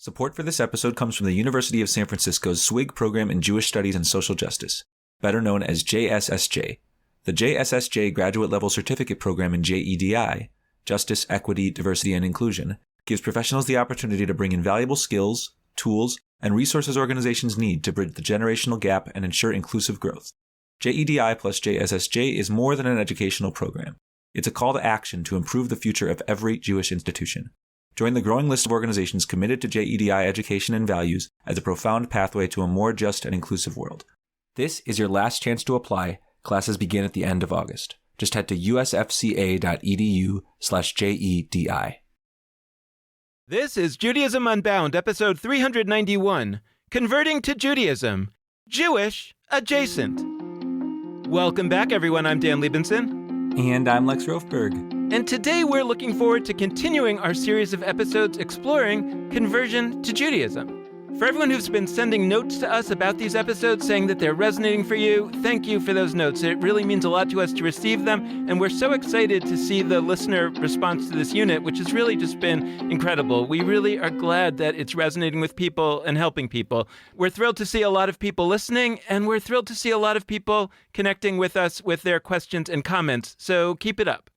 Support for this episode comes from the University of San Francisco's SWIG program in Jewish Studies and Social Justice, better known as JSSJ. The JSSJ Graduate Level Certificate Program in JEDI, Justice, Equity, Diversity, and Inclusion, gives professionals the opportunity to bring in valuable skills, tools, and resources organizations need to bridge the generational gap and ensure inclusive growth. JEDI plus JSSJ is more than an educational program. It's a call to action to improve the future of every Jewish institution. Join the growing list of organizations committed to JEDI education and values as a profound pathway to a more just and inclusive world. This is your last chance to apply. Classes begin at the end of August. Just head to usfca.edu/JEDI. This is Judaism Unbound, episode 391, Converting to Judaism, Jewish Adjacent. Welcome back, everyone. I'm Dan Liebenson. And I'm Lex Rofberg. And today we're looking forward to continuing our series of episodes exploring conversion to Judaism. For everyone who's been sending notes to us about these episodes saying that they're resonating for you, thank you for those notes. It really means a lot to us to receive them, and we're so excited to see the listener response to this unit, which has really just been incredible. We really are glad that it's resonating with people and helping people. We're thrilled to see a lot of people listening, and we're thrilled to see a lot of people connecting with us with their questions and comments, so keep it up.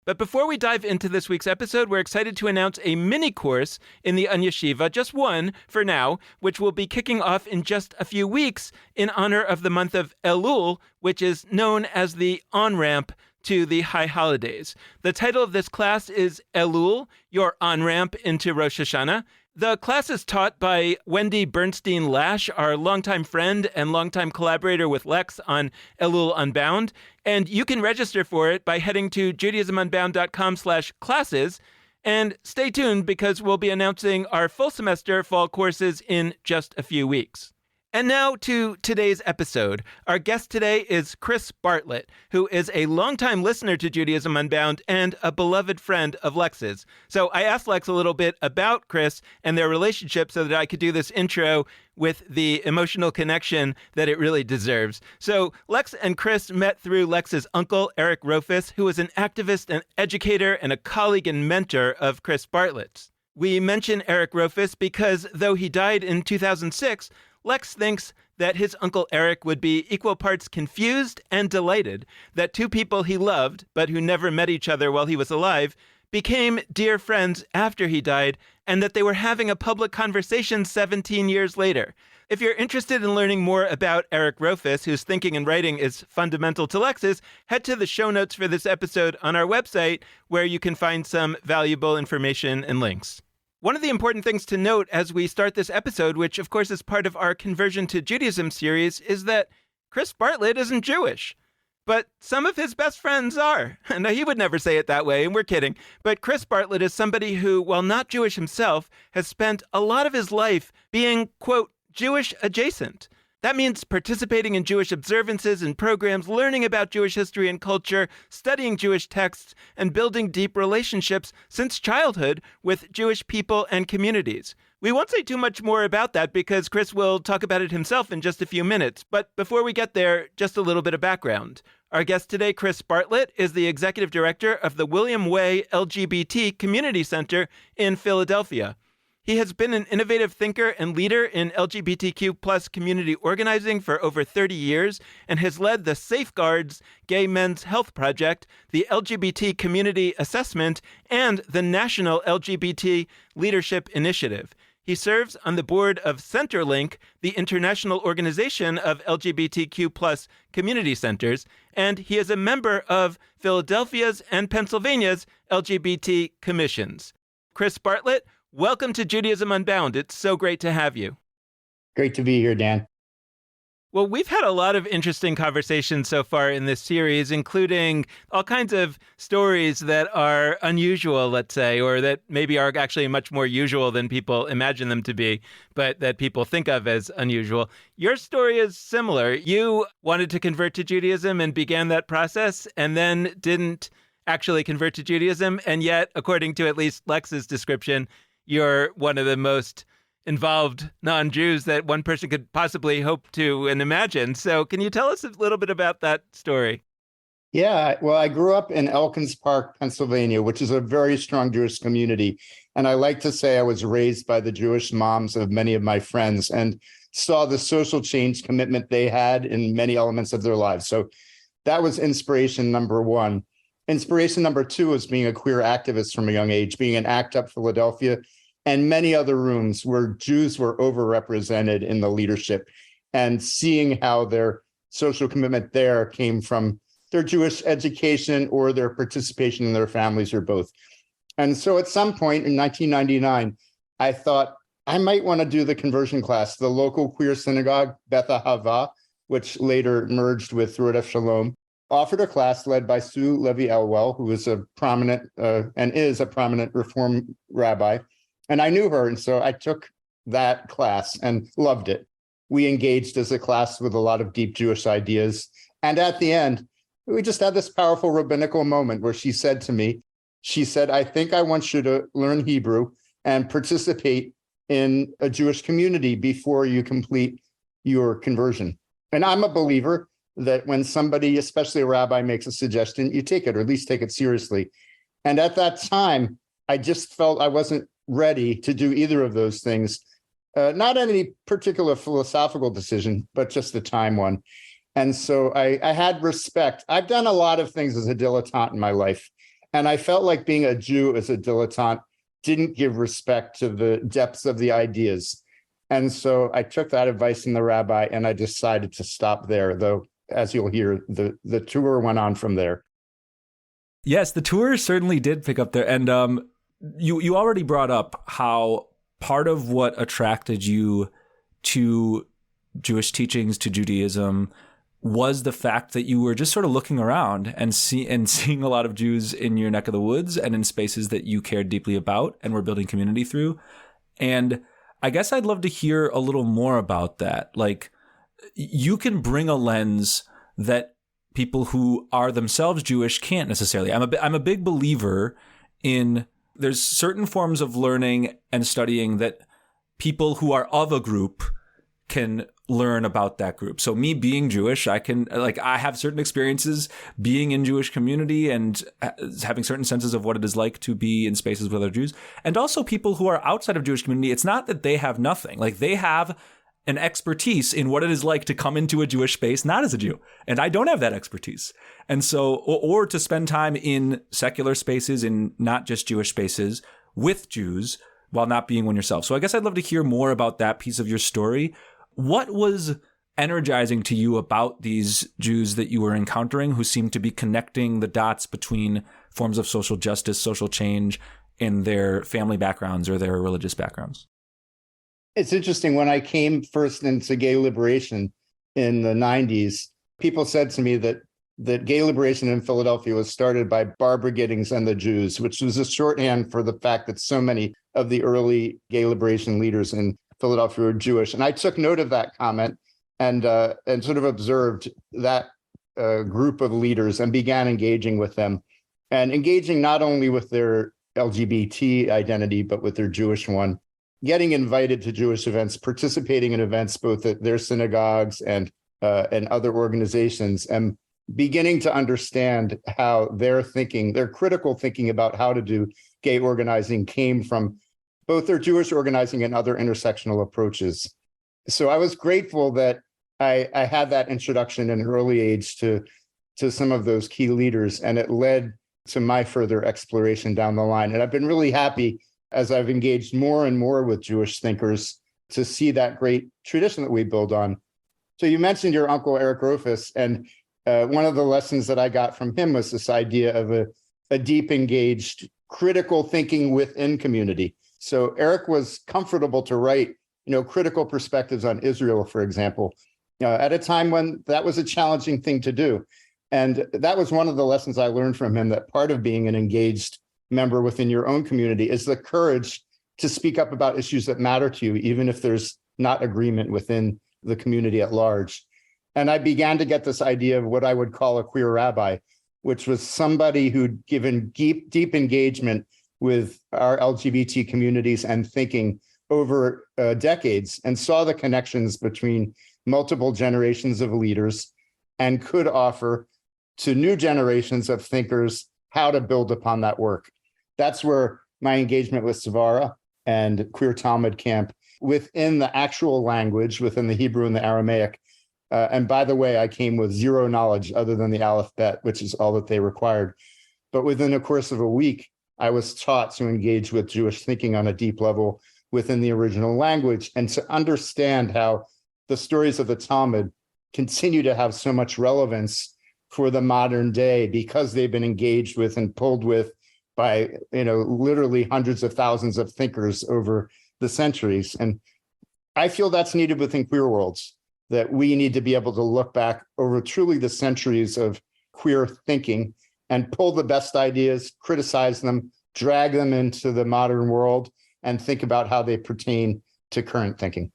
But before we dive into this week's episode, we're excited to announce a mini course in the Yeshiva, just one for now, which will be kicking off in just a few weeks in honor of the month of Elul, which is known as the on-ramp to the high holidays. The title of this class is Elul, your on-ramp into Rosh Hashanah. The class is taught by Wendy Bernstein-Lash, our longtime friend and longtime collaborator with Lex on Elul Unbound. And you can register for it by heading to judaismunbound.com/classes. And stay tuned because we'll be announcing our full semester fall courses in just a few weeks. And now to today's episode. Our guest today is Chris Bartlett, who is a longtime listener to Judaism Unbound and a beloved friend of Lex's. So I asked Lex a little bit about Chris and their relationship so that I could do this intro with the emotional connection that it really deserves. So Lex and Chris met through Lex's uncle, Eric Rofus, who was an activist, an educator, and a colleague and mentor of Chris Bartlett's. We mention Eric Rofus because though he died in 2006, Lex thinks that his Uncle Eric would be equal parts confused and delighted that two people he loved, but who never met each other while he was alive, became dear friends after he died, and that they were having a public conversation 17 years later. If you're interested in learning more about Eric Rofus, whose thinking and writing is fundamental to Lex's, head to the show notes for this episode on our website, where you can find some valuable information and links. One of the important things to note as we start this episode, which of course is part of our Conversion to Judaism series, is that Chris Bartlett isn't Jewish. But some of his best friends are. Now, he would never say it that way, and we're kidding. But Chris Bartlett is somebody who, while not Jewish himself, has spent a lot of his life being, quote, Jewish adjacent. That means participating in Jewish observances and programs, learning about Jewish history and culture, studying Jewish texts, and building deep relationships since childhood with Jewish people and communities. We won't say too much more about that because Chris will talk about it himself in just a few minutes. But before we get there, just a little bit of background. Our guest today, Chris Bartlett, is the executive director of the William Way LGBT Community Center in Philadelphia. He has been an innovative thinker and leader in LGBTQ+ community organizing for over 30 years and has led the Safeguards Gay Men's Health Project, the LGBT Community Assessment, and the National LGBT Leadership Initiative. He serves on the board of Centerlink, the international organization of LGBTQ+ community centers, and he is a member of Philadelphia's and Pennsylvania's LGBT commissions. Chris Bartlett, welcome to Judaism Unbound. It's so great to have you. Great to be here, Dan. Well, we've had a lot of interesting conversations so far in this series, including all kinds of stories that are unusual, let's say, or that maybe are actually much more usual than people imagine them to be, but that people think of as unusual. Your story is similar. You wanted to convert to Judaism and began that process and then didn't actually convert to Judaism. And yet, according to at least Lex's description, you're one of the most involved non-Jews that one person could possibly hope to and imagine. So can you tell us a little bit about that story? Yeah, well, I grew up in Elkins Park, Pennsylvania, which is a very strong Jewish community. And I like to say I was raised by the Jewish moms of many of my friends and saw the social change commitment they had in many elements of their lives. So that was inspiration number one. Inspiration number two was being a queer activist from a young age, being in ACT UP Philadelphia and many other rooms where Jews were overrepresented in the leadership, and seeing how their social commitment there came from their Jewish education or their participation in their families or both. And so at some point in 1999, I thought I might want to do the conversion class. The local queer synagogue, Beth Ahava, which later merged with Rodef Shalom, offered a class led by Sue Levy-Elwell, who was a prominent and is a prominent Reform rabbi. And I knew her, and so I took that class and loved it. We engaged as a class with a lot of deep Jewish ideas. And at the end, we just had this powerful rabbinical moment where she said to me, I think I want you to learn Hebrew and participate in a Jewish community before you complete your conversion. And I'm a believer that when somebody, especially a rabbi, makes a suggestion, you take it, or at least take it seriously. And at that time, I just felt I wasn't ready to do either of those things. Not any particular philosophical decision, but just the time one. And so I had respect. I've done a lot of things as a dilettante in my life. And I felt like being a Jew as a dilettante didn't give respect to the depths of the ideas. And so I took that advice from the rabbi and I decided to stop there, though, as you'll hear, the tour went on from there. Yes, the tour certainly did pick up there. And you already brought up how part of what attracted you to Jewish teachings, to Judaism, was the fact that you were just sort of looking around and seeing a lot of Jews in your neck of the woods and in spaces that you cared deeply about and were building community through. And I guess I'd love to hear a little more about that. Like, you can bring a lens that people who are themselves Jewish can't necessarily. I'm a big believer in there's certain forms of learning and studying that people who are of a group can learn about that group. So me being Jewish, I have certain experiences being in Jewish community and having certain senses of what it is like to be in spaces with other Jews. And also people who are outside of Jewish community, it's not that they have nothing. Like, they have an expertise in what it is like to come into a Jewish space not as a Jew. And I don't have that expertise. And so, or to spend time in secular spaces, in not just Jewish spaces, with Jews while not being one yourself. So I guess I'd love to hear more about that piece of your story. What was energizing to you about these Jews that you were encountering who seemed to be connecting the dots between forms of social justice, social change, in their family backgrounds or their religious backgrounds? It's interesting. When I came first into gay liberation in the 90s, people said to me that gay liberation in Philadelphia was started by Barbara Giddings and the Jews, which was a shorthand for the fact that so many of the early gay liberation leaders in Philadelphia were Jewish. And I took note of that comment and sort of observed that group of leaders and began engaging with them, and engaging not only with their LGBT identity, but with their Jewish one, getting invited to Jewish events, participating in events both at their synagogues and other organizations, and beginning to understand how their critical thinking about how to do gay organizing came from both their Jewish organizing and other intersectional approaches. So I was grateful that I had that introduction in an early age to some of those key leaders, and it led to my further exploration down the line. And I've been really happy as I've engaged more and more with Jewish thinkers to see that great tradition that we build on. So you mentioned your uncle, Eric Rofus, and one of the lessons that I got from him was this idea of a deep, engaged, critical thinking within community. So Eric was comfortable to write, critical perspectives on Israel, for example, at a time when that was a challenging thing to do. And that was one of the lessons I learned from him, that part of being an engaged member within your own community is the courage to speak up about issues that matter to you, even if there's not agreement within the community at large. And I began to get this idea of what I would call a queer rabbi, which was somebody who'd given deep engagement with our LGBT communities and thinking over decades, and saw the connections between multiple generations of leaders, and could offer to new generations of thinkers how to build upon that work. That's where my engagement with Svara and Queer Talmud camp within the actual language, within the Hebrew and the Aramaic. And by the way, I came with zero knowledge other than the alphabet, which is all that they required. But within the course of a week, I was taught to engage with Jewish thinking on a deep level within the original language and to understand how the stories of the Talmud continue to have so much relevance for the modern day because they've been engaged with and pulled with by, literally hundreds of thousands of thinkers over the centuries. And I feel that's needed within queer worlds, that we need to be able to look back over truly the centuries of queer thinking and pull the best ideas, criticize them, drag them into the modern world, and think about how they pertain to current thinking.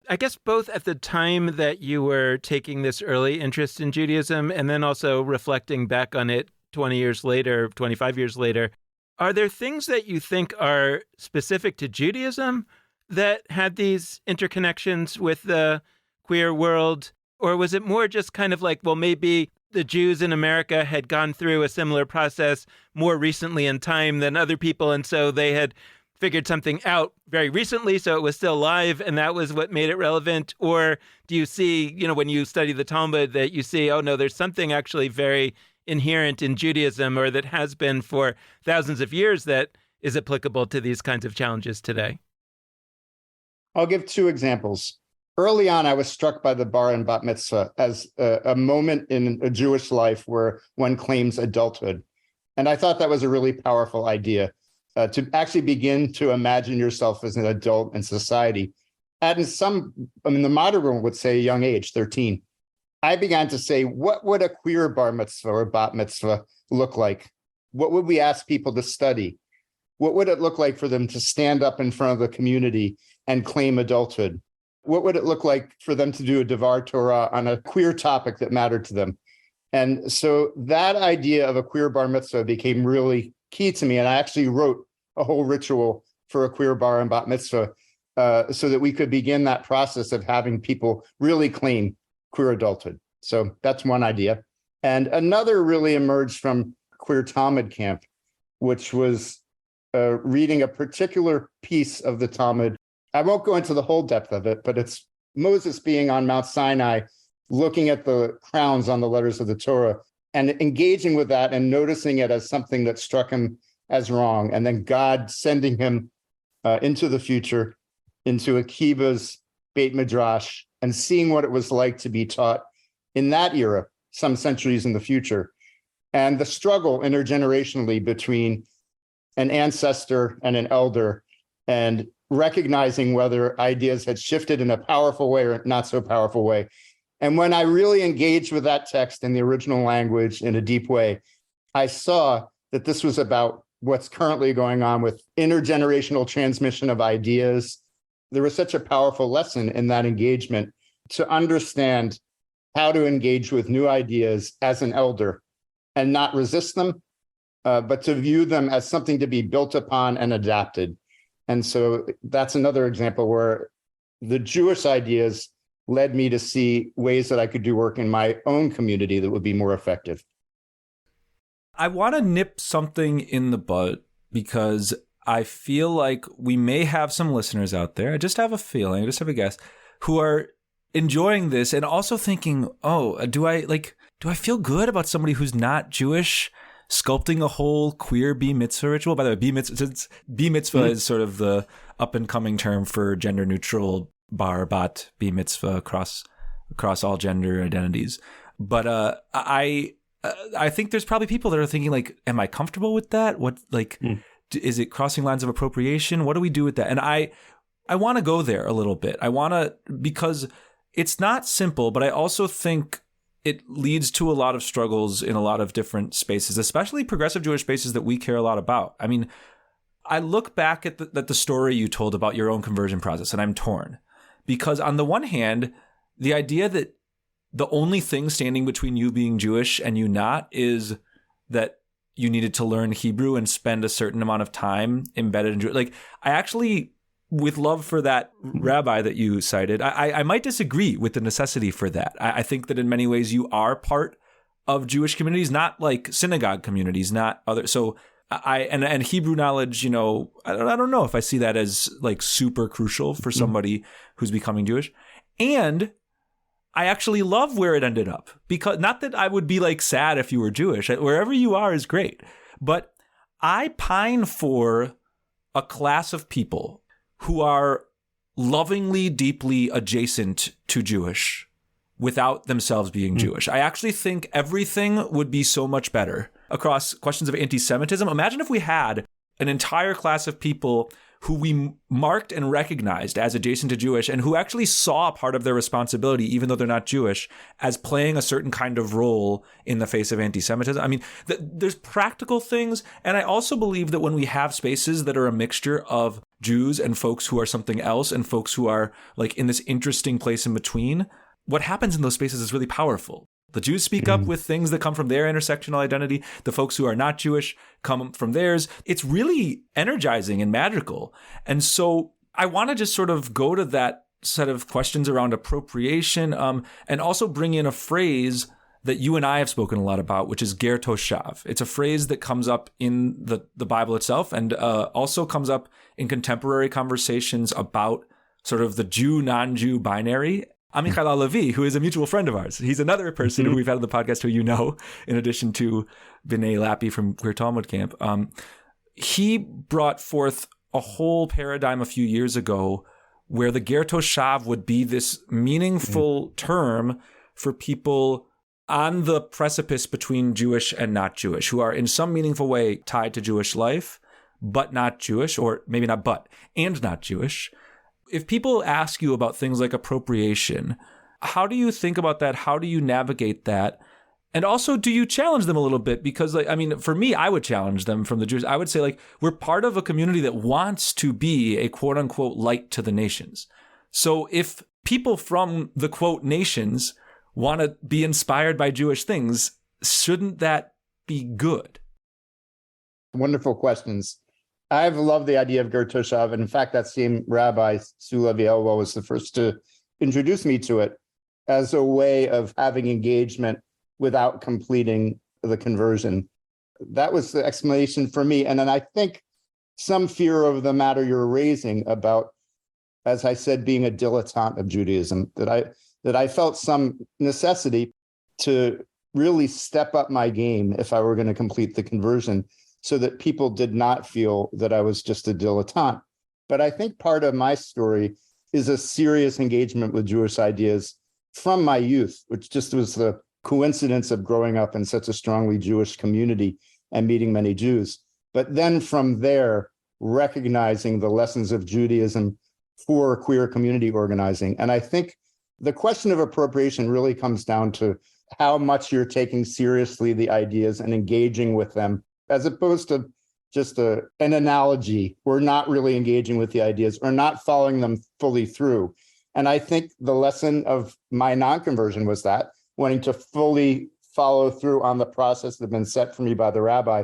I guess both at the time that you were taking this early interest in Judaism and then also reflecting back on it 20 years later, 25 years later, are there things that you think are specific to Judaism that had these interconnections with the queer world? Or was it more just kind of like, well, maybe the Jews in America had gone through a similar process more recently in time than other people, and so they had figured something out very recently, so it was still live, and that was what made it relevant? Or do you see, when you study the Talmud, that you see, oh no, there's something actually very inherent in Judaism, or that has been for thousands of years, that is applicable to these kinds of challenges today? I'll give two examples. Early on, I was struck by the bar and bat mitzvah as a moment in a Jewish life where one claims adulthood. And I thought that was a really powerful idea, to actually begin to imagine yourself as an adult in society. At the modern world would say a young age, 13. I began to say, what would a queer bar mitzvah or bat mitzvah look like? What would we ask people to study? What would it look like for them to stand up in front of the community and claim adulthood? What would it look like for them to do a Devar Torah on a queer topic that mattered to them? And so that idea of a queer bar mitzvah became really key to me. And I actually wrote a whole ritual for a queer bar and bat mitzvah so that we could begin that process of having people really claim queer adulthood. So that's one idea. And another really emerged from Queer Talmud camp, which was reading a particular piece of the Talmud. I won't go into the whole depth of it, but it's Moses being on Mount Sinai, looking at the crowns on the letters of the Torah and engaging with that and noticing it as something that struck him as wrong. And then God sending him into the future, into Akiva's Beit Midrash, and seeing what it was like to be taught in that era, some centuries in the future. And the struggle intergenerationally between an ancestor and an elder, and recognizing whether ideas had shifted in a powerful way or not so powerful way. And when I really engaged with that text in the original language in a deep way, I saw that this was about what's currently going on with intergenerational transmission of ideas. There was such a powerful lesson in that engagement to understand how to engage with new ideas as an elder and not resist them, but to view them as something to be built upon and adapted. And so that's another example where the Jewish ideas led me to see ways that I could do work in my own community that would be more effective. I want to nip something in the bud because I feel like we may have some listeners out there. I just have a feeling, I just have a guess, who are enjoying this and also thinking, oh, do I feel good about somebody who's not Jewish sculpting a whole queer B mitzvah ritual? By the way, B mitzvah is sort of the up and coming term for gender neutral bar bat B mitzvah across all gender identities. But I think there's probably people that are thinking like, am I comfortable with that? What is it crossing lines of appropriation? What do we do with that? And I want to go there a little bit. Because it's not simple, but I also think it leads to a lot of struggles in a lot of different spaces, especially progressive Jewish spaces that we care a lot about. I mean, I look back at the story you told about your own conversion process, and I'm torn. Because on the one hand, the idea that the only thing standing between you being Jewish and you not is that you needed to learn Hebrew and spend a certain amount of time embedded in Jewish. Like, I actually, with love for that rabbi that you cited, I might disagree with the necessity for that. I think that in many ways you are part of Jewish communities, not like synagogue communities, not other. So and Hebrew knowledge, I don't know if I see that as like super crucial for somebody who's becoming Jewish. And I actually love where it ended up, because not that I would be like sad if you were Jewish. Wherever you are is great. But I pine for a class of people who are lovingly, deeply adjacent to Jewish without themselves being Jewish. I actually think everything would be so much better across questions of anti-Semitism. Imagine if we had an entire class of people who we marked and recognized as adjacent to Jewish and who actually saw part of their responsibility, even though they're not Jewish, as playing a certain kind of role in the face of anti-Semitism. I mean, there's practical things. And I also believe that when we have spaces that are a mixture of Jews and folks who are something else and folks who are like in this interesting place in between, what happens in those spaces is really powerful. The Jews speak up with things that come from their intersectional identity. The folks who are not Jewish come from theirs. It's really energizing and magical. And so I want to just sort of go to that set of questions around appropriation, and also bring in a phrase that you and I have spoken a lot about, which is ger toshav. It's a phrase that comes up in the Bible itself, and also comes up in contemporary conversations about sort of the Jew, non-Jew binary. Amichai Levi, who is a mutual friend of ours. He's another person who we've had on the podcast who in addition to B'nai Lappi from Queer Talmud Camp. He brought forth a whole paradigm a few years ago where the ger toshav would be this meaningful term for people on the precipice between Jewish and not Jewish, who are in some meaningful way tied to Jewish life, but not Jewish, or maybe not but, and not Jewish. If people ask you about things like appropriation, how do you think about that? How do you navigate that? And also, do you challenge them a little bit? Because, for me, I would challenge them from the Jews. I would say, we're part of a community that wants to be a quote unquote light to the nations. So if people from the quote nations want to be inspired by Jewish things, shouldn't that be good? Wonderful questions. I've loved the idea of ger toshav. And in fact, that same rabbi, Sue Levi-Elwell, was the first to introduce me to it as a way of having engagement without completing the conversion. That was the explanation for me. And then I think some fear of the matter you're raising about, as I said, being a dilettante of Judaism, that I felt some necessity to really step up my game if I were going to complete the conversion, so that people did not feel that I was just a dilettante. But I think part of my story is a serious engagement with Jewish ideas from my youth, which just was the coincidence of growing up in such a strongly Jewish community and meeting many Jews. But then from there, recognizing the lessons of Judaism for queer community organizing. And I think the question of appropriation really comes down to how much you're taking seriously the ideas and engaging with them, as opposed to just an analogy, or not really engaging with the ideas or not following them fully through. And I think the lesson of my non-conversion was that, wanting to fully follow through on the process that had been set for me by the rabbi.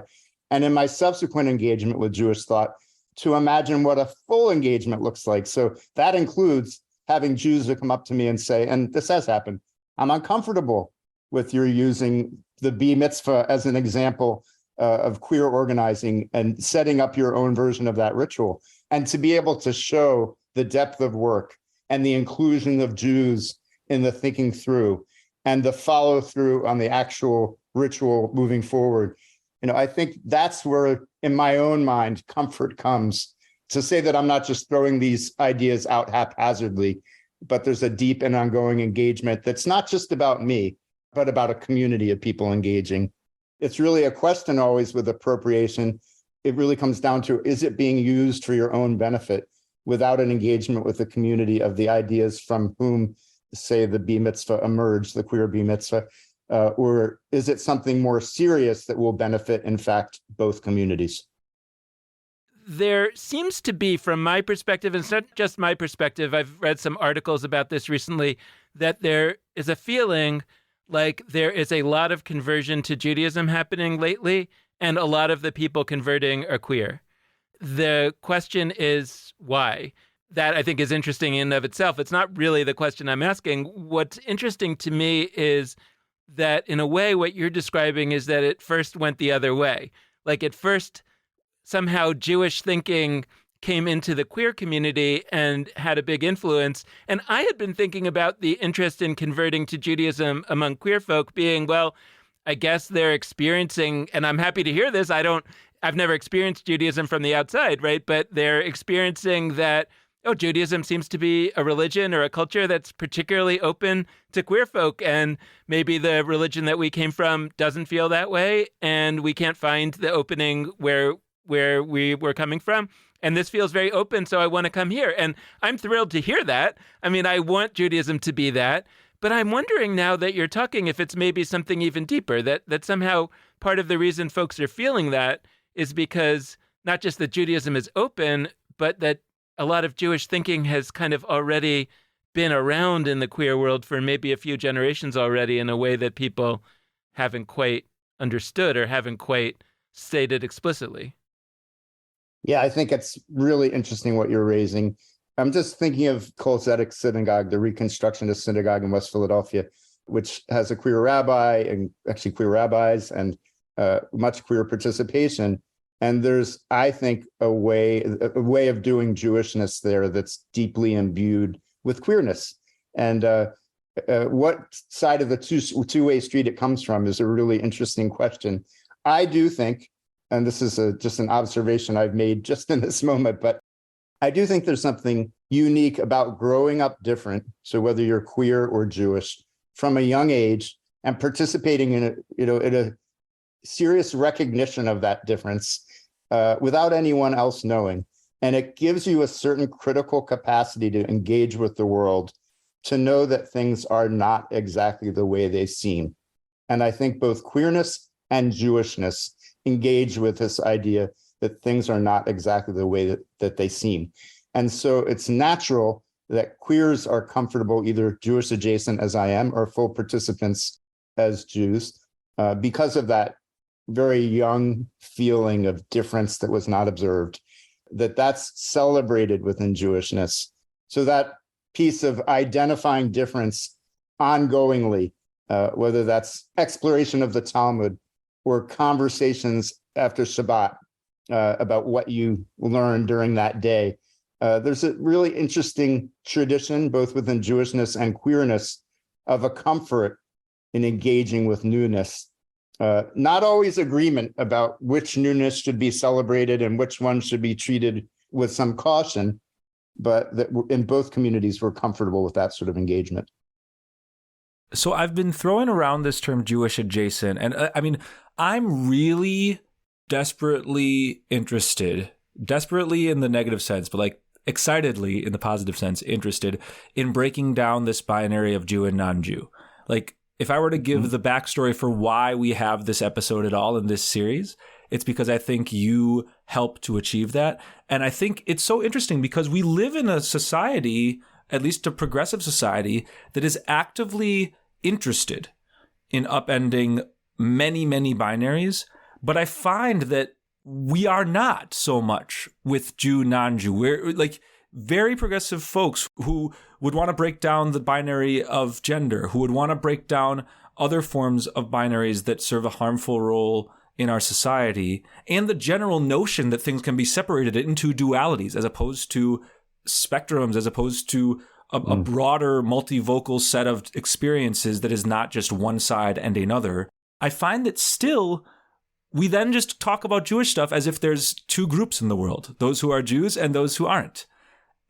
And in my subsequent engagement with Jewish thought, to imagine what a full engagement looks like. So that includes having Jews who come up to me and say, and this has happened, I'm uncomfortable with your using the Bar Mitzvah as an example of queer organizing and setting up your own version of that ritual. And to be able to show the depth of work and the inclusion of Jews in the thinking through and the follow through on the actual ritual moving forward. I think that's where, in my own mind, comfort comes, to say that I'm not just throwing these ideas out haphazardly, but there's a deep and ongoing engagement that's not just about me, but about a community of people engaging. It's really a question always with appropriation. It really comes down to, is it being used for your own benefit without an engagement with the community of the ideas from whom, say, the Bar Mitzvah emerged, the queer Bar Mitzvah, or is it something more serious that will benefit, in fact, both communities? There seems to be, from my perspective, and it's not just my perspective, I've read some articles about this recently, that there is a feeling like there is a lot of conversion to Judaism happening lately, and a lot of the people converting are queer. The question is why? That, I think, is interesting in and of itself. It's not really the question I'm asking. What's interesting to me is that in a way what you're describing is that it first went the other way. Like at first, somehow Jewish thinking came into the queer community and had a big influence. And I had been thinking about the interest in converting to Judaism among queer folk being, well, I guess they're experiencing, and I'm happy to hear this, I've never experienced Judaism from the outside, right? But they're experiencing that, oh, Judaism seems to be a religion or a culture that's particularly open to queer folk. And maybe the religion that we came from doesn't feel that way. And we can't find the opening where we were coming from. And this feels very open, so I want to come here. And I'm thrilled to hear that. I mean, I want Judaism to be that. But I'm wondering now that you're talking if it's maybe something even deeper, that somehow part of the reason folks are feeling that is because not just that Judaism is open, but that a lot of Jewish thinking has kind of already been around in the queer world for maybe a few generations already in a way that people haven't quite understood or haven't quite stated explicitly. Yeah, I think it's really interesting what you're raising. I'm just thinking of Kol Tzedek Synagogue, the Reconstructionist synagogue in West Philadelphia, which has a queer rabbi and actually queer rabbis and much queer participation. And there's, I think, a way of doing Jewishness there that's deeply imbued with queerness. And what side of the two-way street it comes from is a really interesting question. I do think, and this is just an observation I've made just in this moment, but I do think there's something unique about growing up different. So whether you're queer or Jewish from a young age and participating in a serious recognition of that difference without anyone else knowing. And it gives you a certain critical capacity to engage with the world, to know that things are not exactly the way they seem. And I think both queerness and Jewishness engage with this idea that things are not exactly the way that they seem. And so it's natural that queers are comfortable, either Jewish adjacent as I am, or full participants as Jews, because of that very young feeling of difference that was not observed, that's celebrated within Jewishness. So that piece of identifying difference ongoingly, whether that's exploration of the Talmud or conversations after Shabbat about what you learned during that day. There's a really interesting tradition, both within Jewishness and queerness, of a comfort in engaging with newness. Not always agreement about which newness should be celebrated and which one should be treated with some caution, but that in both communities we're comfortable with that sort of engagement. So I've been throwing around this term Jewish adjacent, and I mean, I'm really desperately interested, desperately in the negative sense, but like excitedly in the positive sense, interested in breaking down this binary of Jew and non-Jew. Like, if I were to give the backstory for why we have this episode at all in this series, it's because I think you help to achieve that. And I think it's so interesting because we live in a society, at least a progressive society, that is actively interested in upending many, many binaries. But I find that we are not so much with Jew, non-Jew. We're like very progressive folks who would want to break down the binary of gender, who would want to break down other forms of binaries that serve a harmful role in our society, and the general notion that things can be separated into dualities as opposed to spectrums, as opposed to a broader multivocal set of experiences that is not just one side and another. I find that still we then just talk about Jewish stuff as if there's two groups in the world, those who are Jews and those who aren't.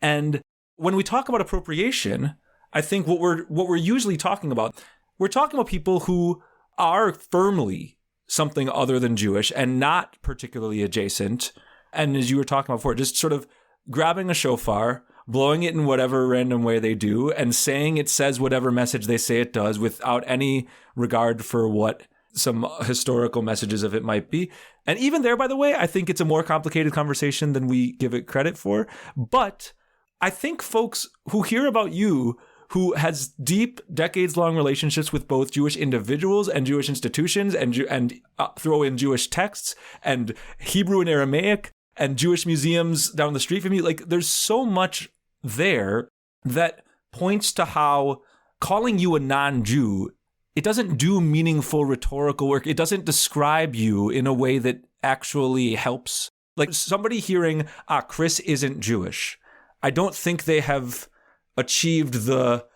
And when we talk about appropriation, I think what we're usually talking about, we're talking about people who are firmly something other than Jewish and not particularly adjacent. And as you were talking about before, just sort of grabbing a shofar, blowing it in whatever random way they do, and saying it says whatever message they say it does without any regard for what some historical messages of it might be. And even there, by the way, I think it's a more complicated conversation than we give it credit for. But I think folks who hear about you, who has deep, decades-long relationships with both Jewish individuals and Jewish institutions, and throw in Jewish texts and Hebrew and Aramaic and Jewish museums down the street from you, like there's so much there that points to how calling you a non-Jew it doesn't do meaningful rhetorical work. It doesn't describe you in a way that actually helps. Like somebody hearing, Chris isn't Jewish, I don't think they have achieved the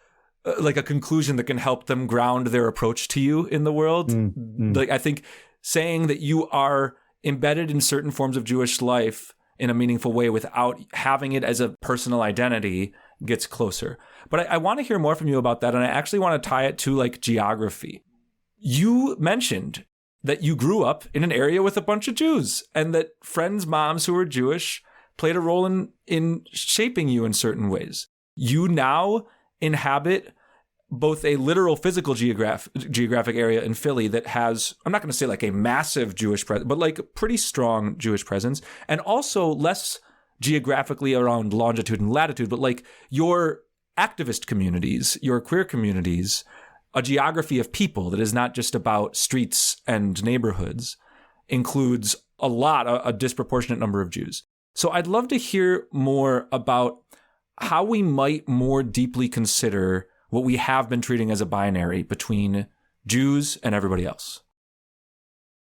like a conclusion that can help them ground their approach to you in the world. Like I think saying that you are embedded in certain forms of Jewish life in a meaningful way without having it as a personal identity gets closer. But I want to hear more from you about that. And I actually want to tie it to like geography. You mentioned that you grew up in an area with a bunch of Jews and that friends' moms who were Jewish played a role in shaping you in certain ways. You now inhabit both a literal physical geographic area in Philly that has, I'm not going to say like a massive Jewish presence, but like a pretty strong Jewish presence, and also less geographically around longitude and latitude, but like your activist communities, your queer communities, a geography of people that is not just about streets and neighborhoods, includes a disproportionate number of Jews. So I'd love to hear more about how we might more deeply consider what we have been treating as a binary between Jews and everybody else.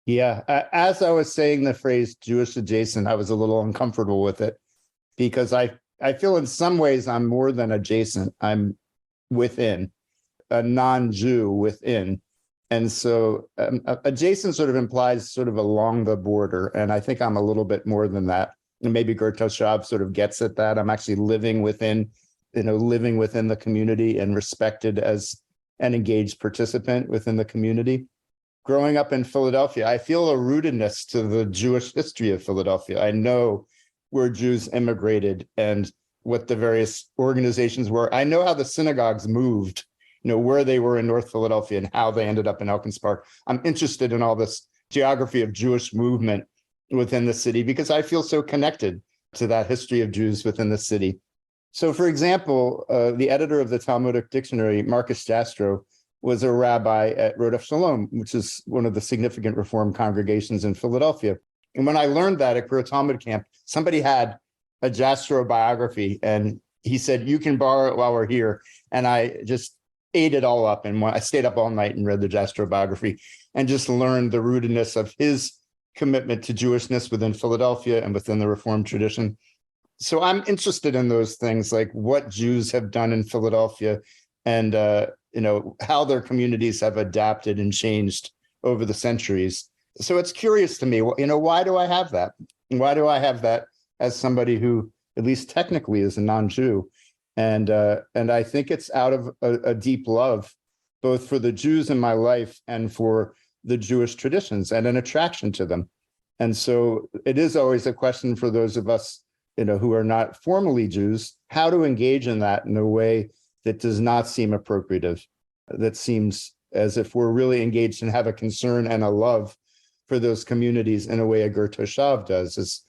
Yeah, as I was saying the phrase Jewish adjacent, I was a little uncomfortable with it because I feel in some ways I'm more than adjacent. I'm within, a non-Jew within. And so adjacent sort of implies sort of along the border. And I think I'm a little bit more than that. And maybe Gertoshav sort of gets at that. I'm actually living within the community and respected as an engaged participant within the community. Growing up in Philadelphia, I feel a rootedness to the Jewish history of Philadelphia. I know where Jews immigrated and what the various organizations were. I know how the synagogues moved, where they were in North Philadelphia and how they ended up in Elkins Park. I'm interested in all this geography of Jewish movement within the city because I feel so connected to that history of Jews within the city. So, for example, the editor of the Talmudic Dictionary, Marcus Jastrow, was a rabbi at Rodef Shalom, which is one of the significant Reform congregations in Philadelphia. And when I learned that at Queer Talmud Camp, somebody had a Jastrow biography, and he said, "You can borrow it while we're here." And I just ate it all up. And I stayed up all night and read the Jastrow biography and just learned the rootedness of his commitment to Jewishness within Philadelphia and within the Reformed tradition. So I'm interested in those things, like what Jews have done in Philadelphia and, how their communities have adapted and changed over the centuries. So it's curious to me, why do I have that? Why do I have that as somebody who, at least technically, is a non-Jew? And I think it's out of a deep love, both for the Jews in my life and for the Jewish traditions and an attraction to them. And so it is always a question for those of us, who are not formally Jews, how to engage in that in a way that does not seem appropriative, that seems as if we're really engaged and have a concern and a love for those communities in a way a Gertoshav does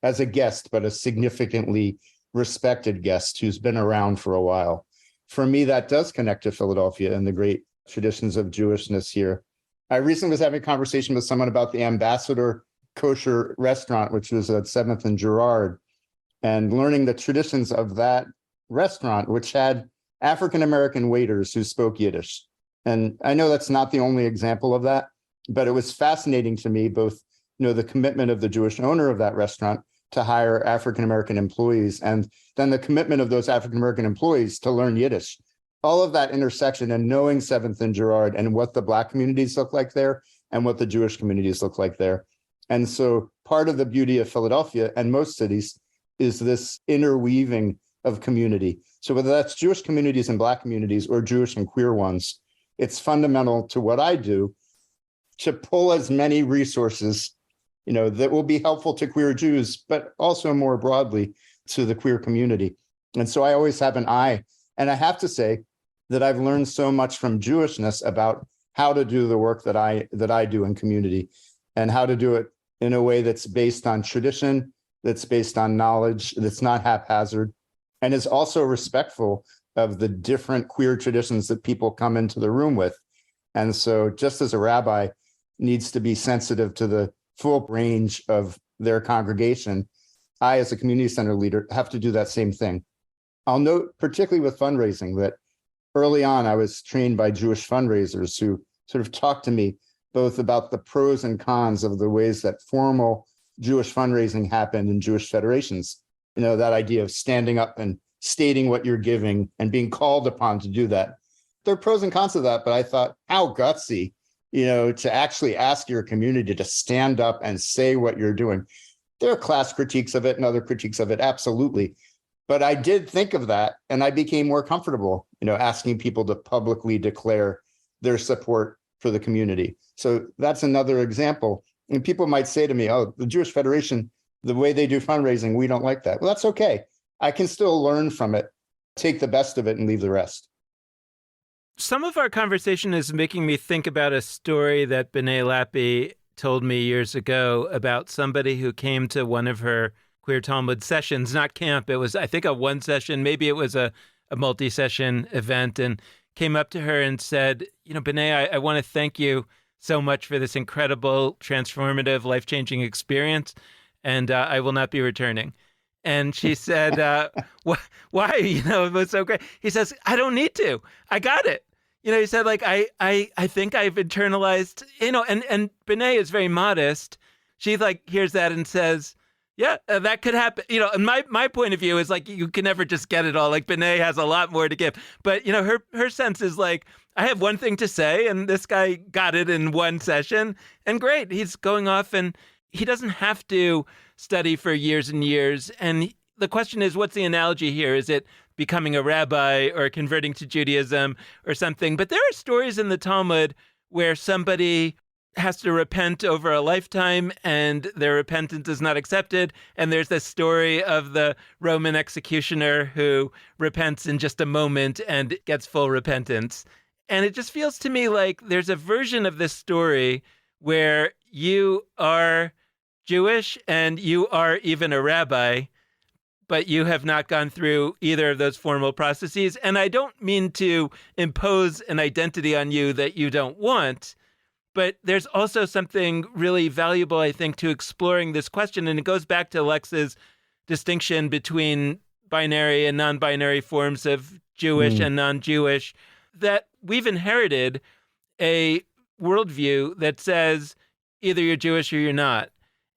as a guest, but a significantly respected guest who's been around for a while. For me, that does connect to Philadelphia and the great traditions of Jewishness here. I recently was having a conversation with someone about the Ambassador Kosher restaurant, which was at 7th and Girard, and learning the traditions of that restaurant, which had African-American waiters who spoke Yiddish. And I know that's not the only example of that, but it was fascinating to me, both, the commitment of the Jewish owner of that restaurant to hire African-American employees, and then the commitment of those African-American employees to learn Yiddish. All of that intersection and knowing 7th and Girard and what the Black communities look like there and what the Jewish communities look like there. And so part of the beauty of Philadelphia and most cities is this interweaving of community. So whether that's Jewish communities and Black communities or Jewish and queer ones, it's fundamental to what I do to pull as many resources, that will be helpful to queer Jews, but also more broadly to the queer community. And so I always have an eye. And I have to say that I've learned so much from Jewishness about how to do the work that I do in community and how to do it in a way that's based on tradition, that's based on knowledge, that's not haphazard, and is also respectful of the different queer traditions that people come into the room with. And so just as a rabbi needs to be sensitive to the full range of their congregation, I, as a community center leader, have to do that same thing. I'll note, particularly with fundraising, that early on, I was trained by Jewish fundraisers who sort of talked to me both about the pros and cons of the ways that formal Jewish fundraising happened in Jewish federations. That idea of standing up and stating what you're giving and being called upon to do that. There are pros and cons of that, but I thought, how gutsy, to actually ask your community to stand up and say what you're doing. There are class critiques of it and other critiques of it, absolutely. But I did think of that, and I became more comfortable, asking people to publicly declare their support for the community. So that's another example. And people might say to me, oh, the Jewish Federation, the way they do fundraising, we don't like that. Well, that's okay. I can still learn from it, take the best of it and leave the rest. Some of our conversation is making me think about a story that B'nai Lappi told me years ago about somebody who came to one of her Queer Talmud sessions, not camp. It was, I think, a one session, maybe it was a multi-session event, and came up to her and said, B'nai, I want to thank you so much for this incredible, transformative, life-changing experience, and I will not be returning. And she said, why? It was so great. He says, I don't need to. I got it. He said, I think I've internalized, and B'nai is very modest. She hears that and says, yeah, that could happen. And my point of view is you can never just get it all. B'nai has a lot more to give. But, her sense is I have one thing to say, and this guy got it in one session, and great. He's going off, and he doesn't have to study for years and years. And the question is, what's the analogy here? Is it becoming a rabbi or converting to Judaism or something? But there are stories in the Talmud where somebody has to repent over a lifetime and their repentance is not accepted. And there's this story of the Roman executioner who repents in just a moment and gets full repentance. And it just feels to me like there's a version of this story where you are Jewish and you are even a rabbi, but you have not gone through either of those formal processes. And I don't mean to impose an identity on you that you don't want, but there's also something really valuable, I think, to exploring this question. And it goes back to Lex's distinction between binary and non-binary forms of Jewish and non-Jewish, that we've inherited a worldview that says either you're Jewish or you're not.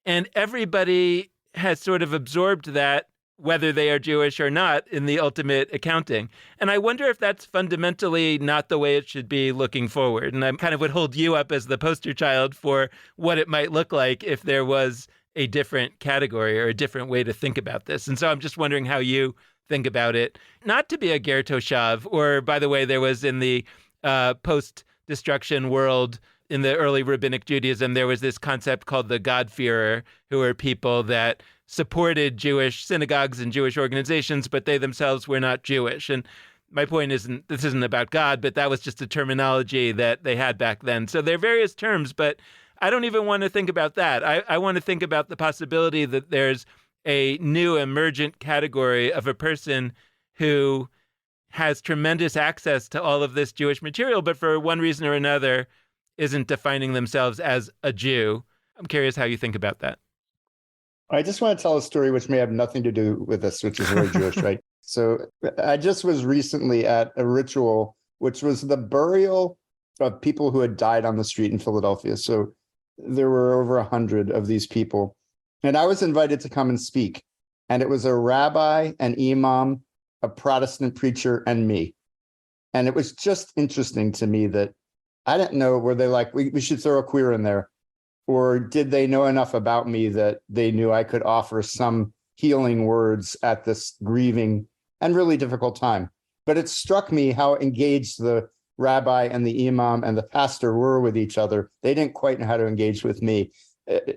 And everybody has sort of absorbed that, whether they are Jewish or not, in the ultimate accounting. And I wonder if that's fundamentally not the way it should be looking forward. And I kind of would hold you up as the poster child for what it might look like if there was a different category or a different way to think about this. And so I'm just wondering how you think about it. Not to be a ger toshav, or, by the way, there was in the post-destruction world, in the early rabbinic Judaism, there was this concept called the God-fearer, who were people that supported Jewish synagogues and Jewish organizations, but they themselves were not Jewish. And my point isn't, this isn't about God, but that was just a terminology that they had back then. So there are various terms, but I don't even want to think about that. I want to think about the possibility that there's a new emergent category of a person who has tremendous access to all of this Jewish material, but for one reason or another isn't defining themselves as a Jew. I'm curious how you think about that. I just want to tell a story which may have nothing to do with this, which is very Jewish, right? So I just was recently at a ritual, which was the burial of people who had died on the street in Philadelphia. So there were over 100 of these people. And I was invited to come and speak. And it was a rabbi, an imam, a Protestant preacher, and me. And it was just interesting to me that I didn't know, were they like, we should throw a queer in there? Or did they know enough about me that they knew I could offer some healing words at this grieving and really difficult time? But it struck me how engaged the rabbi and the imam and the pastor were with each other. They didn't quite know how to engage with me.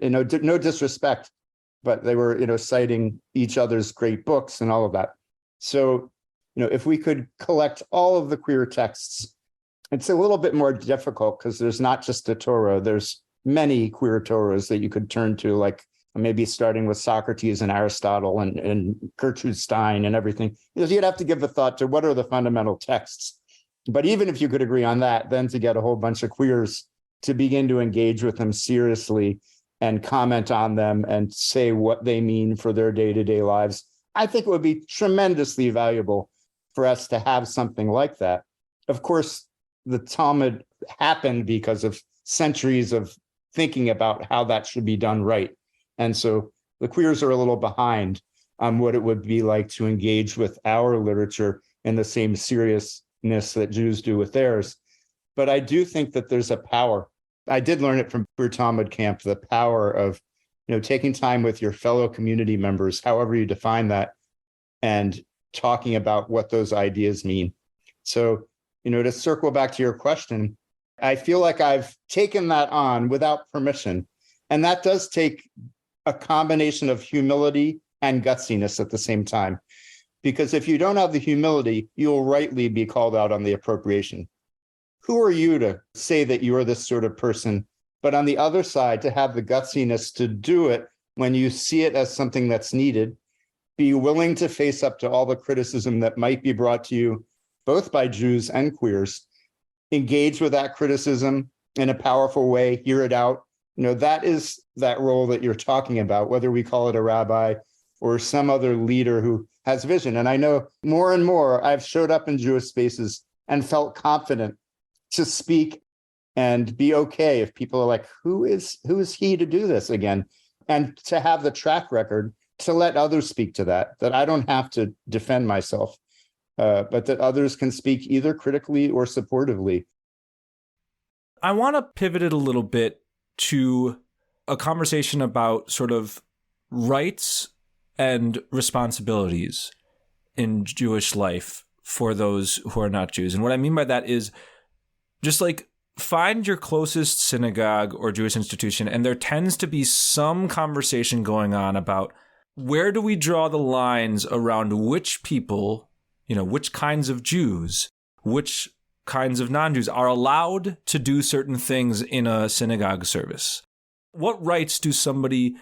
No disrespect, but they were, citing each other's great books and all of that. So, if we could collect all of the queer texts, it's a little bit more difficult because there's not just a Torah. There's many queer Torahs that you could turn to, like maybe starting with Socrates and Aristotle and Gertrude Stein and everything. You'd have to give a thought to what are the fundamental texts. But even if you could agree on that, then to get a whole bunch of queers to begin to engage with them seriously and comment on them and say what they mean for their day-to-day lives, I think it would be tremendously valuable for us to have something like that. of course, the Talmud happened because of centuries of thinking about how that should be done right. And so the queers are a little behind on what it would be like to engage with our literature in the same seriousness that Jews do with theirs. But I do think that there's a power. I did learn it from Queer Talmud Camp, the power of, taking time with your fellow community members, however you define that, and talking about what those ideas mean. So, to circle back to your question, I feel like I've taken that on without permission. And that does take a combination of humility and gutsiness at the same time. Because if you don't have the humility, you'll rightly be called out on the appropriation. Who are you to say that you are this sort of person? But on the other side, to have the gutsiness to do it when you see it as something that's needed, be willing to face up to all the criticism that might be brought to you, both by Jews and queers, engage with that criticism in a powerful way, hear it out. That is that role that you're talking about, whether we call it a rabbi or some other leader who has vision. And I know more and more I've showed up in Jewish spaces and felt confident to speak and be okay if people are like, who is he to do this again? And to have the track record to let others speak to that I don't have to defend myself, but that others can speak either critically or supportively. I want to pivot it a little bit to a conversation about sort of rights and responsibilities in Jewish life for those who are not Jews. And what I mean by that is just like find your closest synagogue or Jewish institution, and there tends to be some conversation going on about where do we draw the lines around which people, which kinds of Jews, which kinds of non-Jews are allowed to do certain things in a synagogue service. What rights do somebody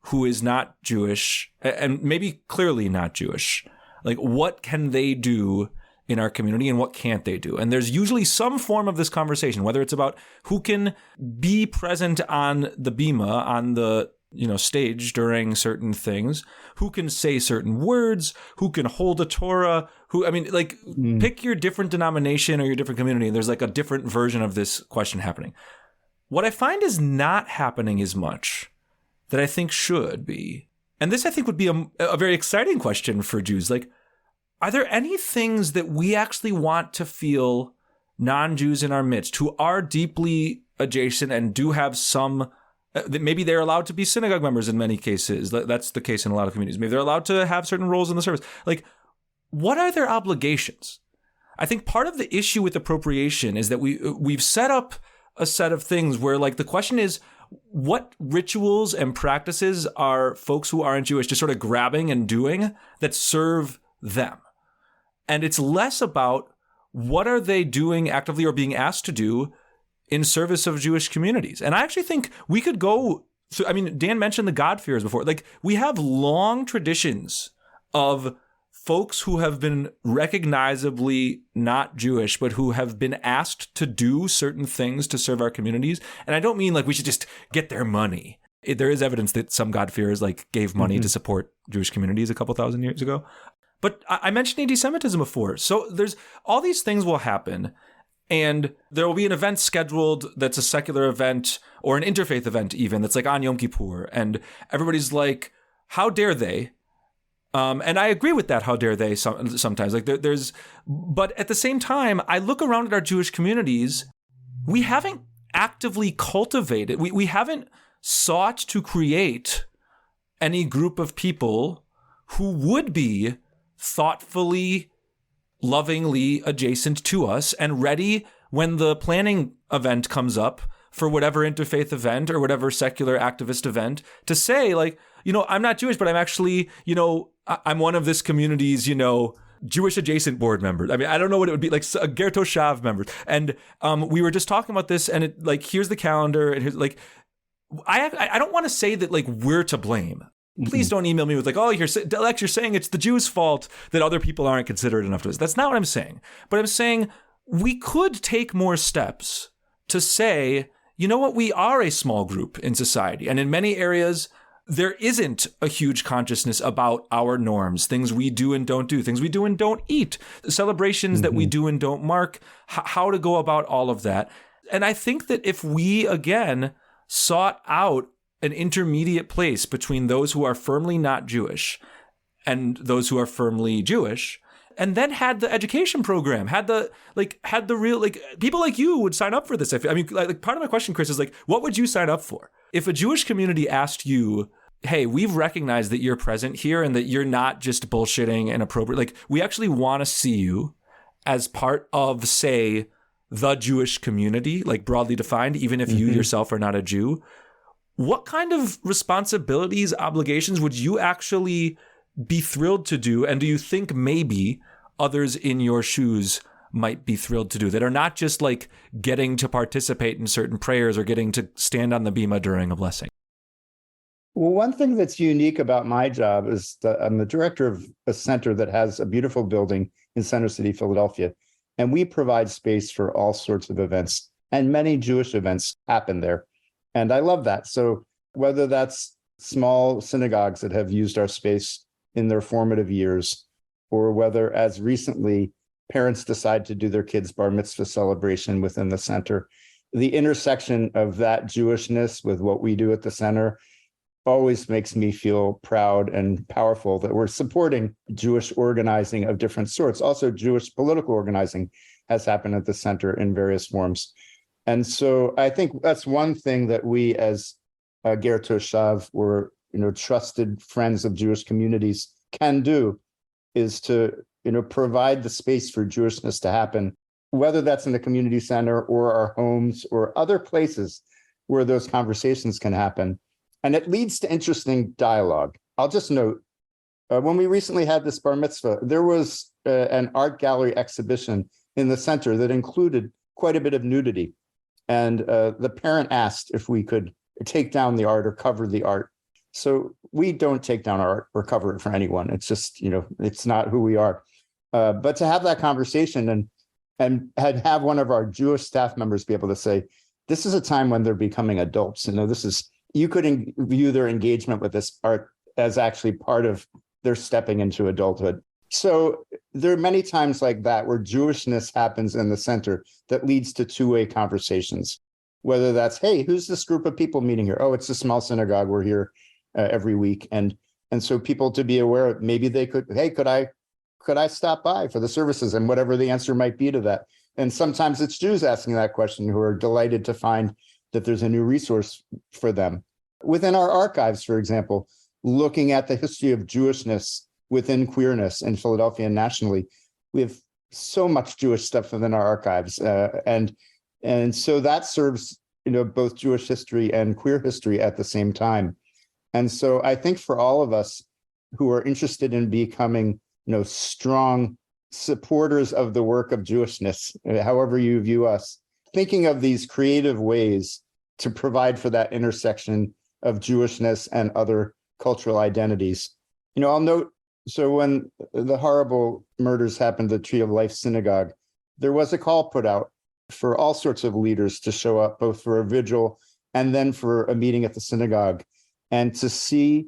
who is not Jewish, and maybe clearly not Jewish, like what can they do in our community and what can't they do? And there's usually some form of this conversation, whether it's about who can be present on the bima, on the stage during certain things, who can say certain words, who can hold a Torah, pick your different denomination or your different community, and there's like a different version of this question happening. What I find is not happening as much that I think should be, and this I think would be a very exciting question for Jews, like, are there any things that we actually want to feel non-Jews in our midst who are deeply adjacent and do have some, maybe they're allowed to be synagogue members in many cases. That's the case in a lot of communities. Maybe they're allowed to have certain roles in the service. Like, what are their obligations? I think part of the issue with appropriation is that we've set up a set of things where like the question is, what rituals and practices are folks who aren't Jewish just sort of grabbing and doing that serve them? And it's less about what are they doing actively or being asked to do in service of Jewish communities. And I actually think we could go through, Dan mentioned the God-fearers before. Like, we have long traditions of folks who have been recognizably not Jewish, but who have been asked to do certain things to serve our communities. And I don't mean like we should just get their money. There is evidence that some God-fearers like gave money to support Jewish communities a couple thousand years ago. But I mentioned anti-Semitism before. So there's all these things will happen, and there will be an event scheduled that's a secular event or an interfaith event even that's like on Yom Kippur. And everybody's like, how dare they? And I agree with that. How dare they sometimes? Like but at the same time, I look around at our Jewish communities. We haven't actively cultivated. We haven't sought to create any group of people who would be thoughtfully, lovingly adjacent to us and ready when the planning event comes up for whatever interfaith event or whatever secular activist event to say like, I'm not Jewish, but I'm actually, I'm one of this community's, Jewish adjacent board members. I don't know what it would be, like a Ger Toshav members. And we were just talking about this, and it like, here's the calendar, and here's like, I don't want to say that like we're to blame. Please don't email me with like, oh, you're saying it's the Jews' fault that other people aren't considerate enough to us. That's not what I'm saying. But I'm saying we could take more steps to say, you know what, we are a small group in society. And in many areas, there isn't a huge consciousness about our norms, things we do and don't do, things we do and don't eat, celebrations that we do and don't mark, how to go about all of that. And I think that if we, again, sought out an intermediate place between those who are firmly not Jewish and those who are firmly Jewish, and then had the education program, had the real, people like you would sign up for this. I mean, part of my question, Chris, is what would you sign up for? If a Jewish community asked you, hey, we've recognized that you're present here and that you're not just bullshitting and appropriate, we actually want to see you as part of, say, the Jewish community, broadly defined, even if you yourself are not a Jew, what kind of responsibilities, obligations would you actually be thrilled to do? And do you think maybe others in your shoes might be thrilled to do that are not just getting to participate in certain prayers or getting to stand on the bima during a blessing? Well, one thing that's unique about my job is that I'm the director of a center that has a beautiful building in Center City, Philadelphia, and we provide space for all sorts of events, and many Jewish events happen there. And I love that. So whether that's small synagogues that have used our space in their formative years, or whether, as recently, parents decide to do their kids' bar mitzvah celebration within the center, the intersection of that Jewishness with what we do at the center always makes me feel proud and powerful that we're supporting Jewish organizing of different sorts. Also, Jewish political organizing has happened at the center in various forms. And so I think that's one thing that we as Ger Toshav, or trusted friends of Jewish communities, can do, is to provide the space for Jewishness to happen, whether that's in the community center or our homes or other places where those conversations can happen. And it leads to interesting dialogue. I'll just note, when we recently had this bar mitzvah, there was an art gallery exhibition in the center that included quite a bit of nudity. And the parent asked if we could take down the art or cover the art. So we don't take down art or cover it for anyone. It's just, it's not who we are. But to have that conversation and have one of our Jewish staff members be able to say, this is a time when they're becoming adults. You could view their engagement with this art as actually part of their stepping into adulthood. So there are many times like that where Jewishness happens in the center that leads to two-way conversations, whether that's, hey, who's this group of people meeting here? Oh, it's a small synagogue. We're here every week. And so people to be aware of, maybe they could, hey, could I stop by for the services, and whatever the answer might be to that. And sometimes it's Jews asking that question who are delighted to find that there's a new resource for them. Within our archives, for example, looking at the history of Jewishness within queerness in Philadelphia and nationally, we have so much Jewish stuff within our archives. And so that serves, both Jewish history and queer history at the same time. And so I think for all of us who are interested in becoming, strong supporters of the work of Jewishness, however you view us, thinking of these creative ways to provide for that intersection of Jewishness and other cultural identities. I'll note, so when the horrible murders happened at the Tree of Life Synagogue, there was a call put out for all sorts of leaders to show up, both for a vigil and then for a meeting at the synagogue, and to see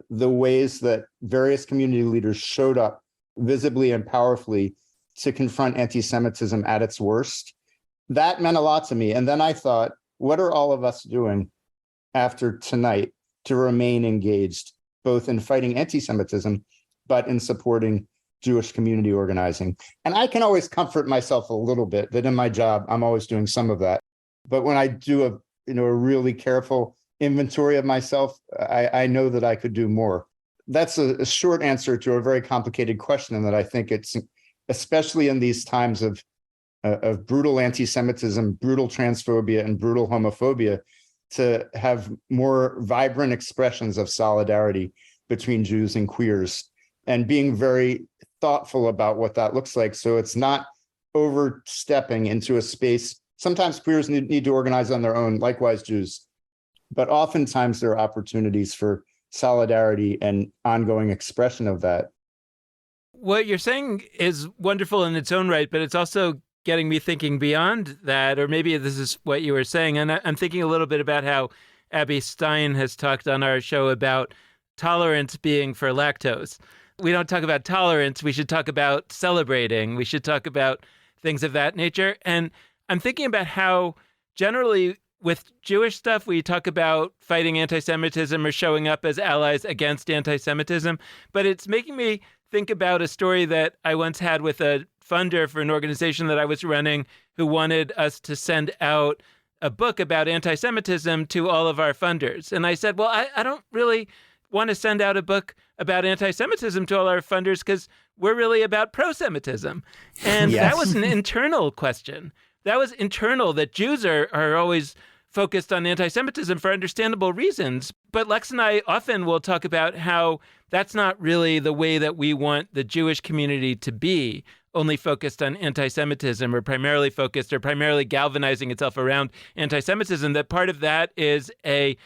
the ways that various community leaders showed up visibly and powerfully to confront anti-Semitism at its worst. That meant a lot to me. And then I thought, what are all of us doing after tonight to remain engaged, both in fighting anti-Semitism, but in supporting Jewish community organizing? And I can always comfort myself a little bit that in my job, I'm always doing some of that. But when I do a really careful inventory of myself, I know that I could do more. That's a short answer to a very complicated question, and that I think it's, especially in these times of brutal anti-Semitism, brutal transphobia, and brutal homophobia, to have more vibrant expressions of solidarity between Jews and queers, and being very thoughtful about what that looks like. So it's not overstepping into a space. Sometimes queers need to organize on their own, likewise Jews. But oftentimes there are opportunities for solidarity and ongoing expression of that. What you're saying is wonderful in its own right, but it's also getting me thinking beyond that, or maybe this is what you were saying. And I'm thinking a little bit about how Abby Stein has talked on our show about tolerance being for lactose. We don't talk about tolerance. We should talk about celebrating. We should talk about things of that nature. And I'm thinking about how generally with Jewish stuff, we talk about fighting anti-Semitism or showing up as allies against anti-Semitism. But it's making me think about a story that I once had with a funder for an organization that I was running who wanted us to send out a book about anti-Semitism to all of our funders. And I said, well, I don't really want to send out a book about anti-Semitism to all our funders because we're really about pro-Semitism. And Yes. that was an internal question. That was internal, that Jews are always focused on anti-Semitism for understandable reasons. But Lex and I often will talk about how that's not really the way that we want the Jewish community to be, only focused on anti-Semitism or primarily focused or primarily galvanizing itself around anti-Semitism, that part of that is a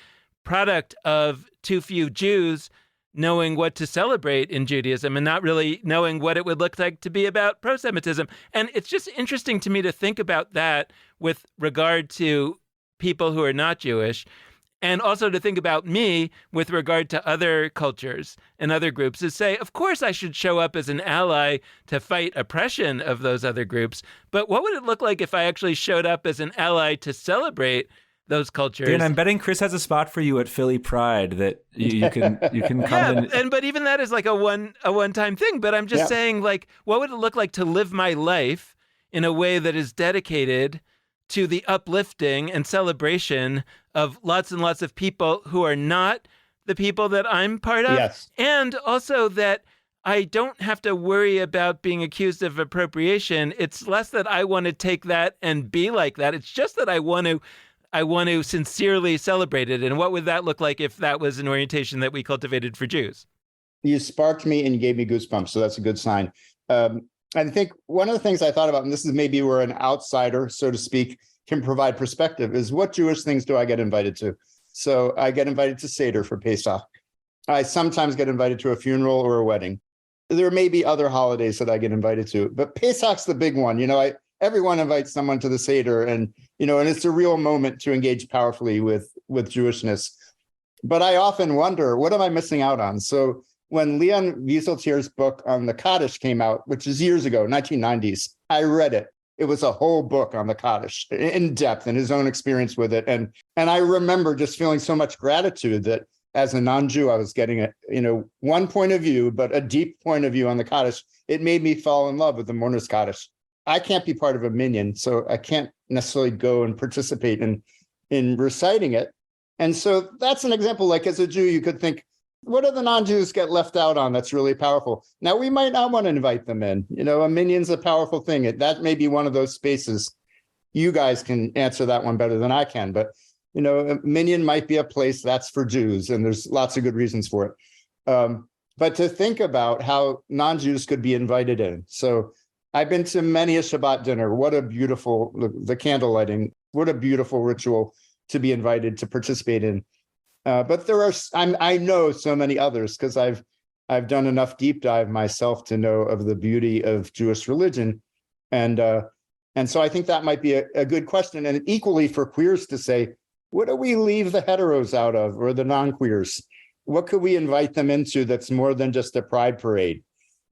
product of too few Jews knowing what to celebrate in Judaism and not really knowing what it would look like to be about pro-Semitism. And it's just interesting to me to think about that with regard to people who are not Jewish, and also to think about me with regard to other cultures and other groups, is say, of course I should show up as an ally to fight oppression of those other groups, but what would it look like if I actually showed up as an ally to celebrate those cultures? And I'm betting Chris has a spot for you at Philly Pride that you can come in. But even that is like a one-time thing. But I'm just saying, like, what would it look like to live my life in a way that is dedicated to the uplifting and celebration of lots and lots of people who are not the people that I'm part of? Yes. And also that I don't have to worry about being accused of appropriation. It's less that I want to take that and be like that. It's just that I want to sincerely celebrate it. And what would that look like if that was an orientation that we cultivated for Jews? You sparked me and you gave me goosebumps, so that's a good sign. I think one of the things I thought about, and this is maybe where an outsider, so to speak, can provide perspective, is what Jewish things do I get invited to? So I get invited to Seder for Pesach. I sometimes get invited to a funeral or a wedding. There may be other holidays that I get invited to, but Pesach's the big one. Everyone invites someone to the Seder, and it's a real moment to engage powerfully with Jewishness. But I often wonder, what am I missing out on? So when Leon Wieseltier's book on the Kaddish came out, which is years ago, 1990s, I read it. It was a whole book on the Kaddish in depth and his own experience with it. And I remember just feeling so much gratitude that as a non-Jew, I was getting one point of view, but a deep point of view on the Kaddish. It made me fall in love with the mourner's Kaddish. I can't be part of a minyan, so I can't necessarily go and participate in reciting it. And so that's an example, like as a Jew, you could think, what do the non-Jews get left out on that's really powerful? Now, we might not want to invite them in. A minyan's a powerful thing. That may be one of those spaces. You guys can answer that one better than I can. But, a minyan might be a place that's for Jews, and there's lots of good reasons for it. But to think about how non-Jews could be invited in. So I've been to many a Shabbat dinner. What a beautiful, the candle lighting, what a beautiful ritual to be invited to participate in. But I know so many others because I've done enough deep dive myself to know of the beauty of Jewish religion. And so I think that might be a good question. And equally for queers to say, what do we leave the heteros out of, or the non-queers? What could we invite them into that's more than just a pride parade?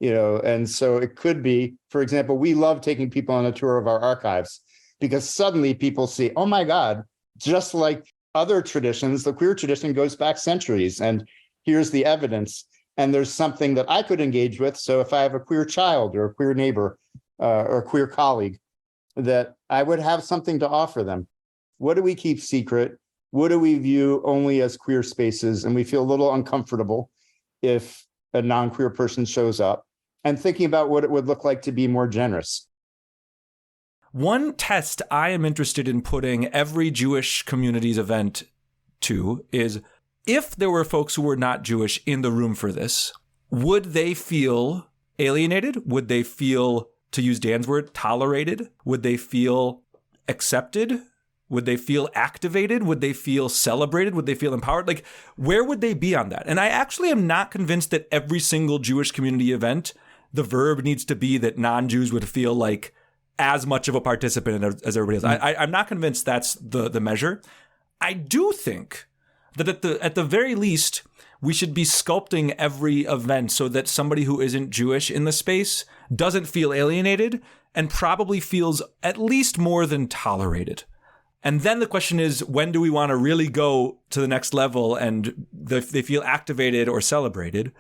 And so it could be, for example, we love taking people on a tour of our archives because suddenly people see, oh my God, just like other traditions, the queer tradition goes back centuries, and here's the evidence. And there's something that I could engage with. So if I have a queer child or a queer neighbor or a queer colleague, that I would have something to offer them. What do we keep secret? What do we view only as queer spaces? And we feel a little uncomfortable if a non-queer person shows up, and thinking about what it would look like to be more generous. One test I am interested in putting every Jewish community's event to is, if there were folks who were not Jewish in the room for this, would they feel alienated? Would they feel, to use Dan's word, tolerated? Would they feel accepted? Would they feel activated? Would they feel celebrated? Would they feel empowered? Like, where would they be on that? And I actually am not convinced that every single Jewish community event, the verb needs to be that non-Jews would feel like as much of a participant as everybody else. I'm not convinced that's the measure. I do think That at the very least, we should be sculpting every event so that somebody who isn't Jewish in the space doesn't feel alienated and probably feels at least more than tolerated. And then the question is, when do we want to really go to the next level and they feel activated or celebrated?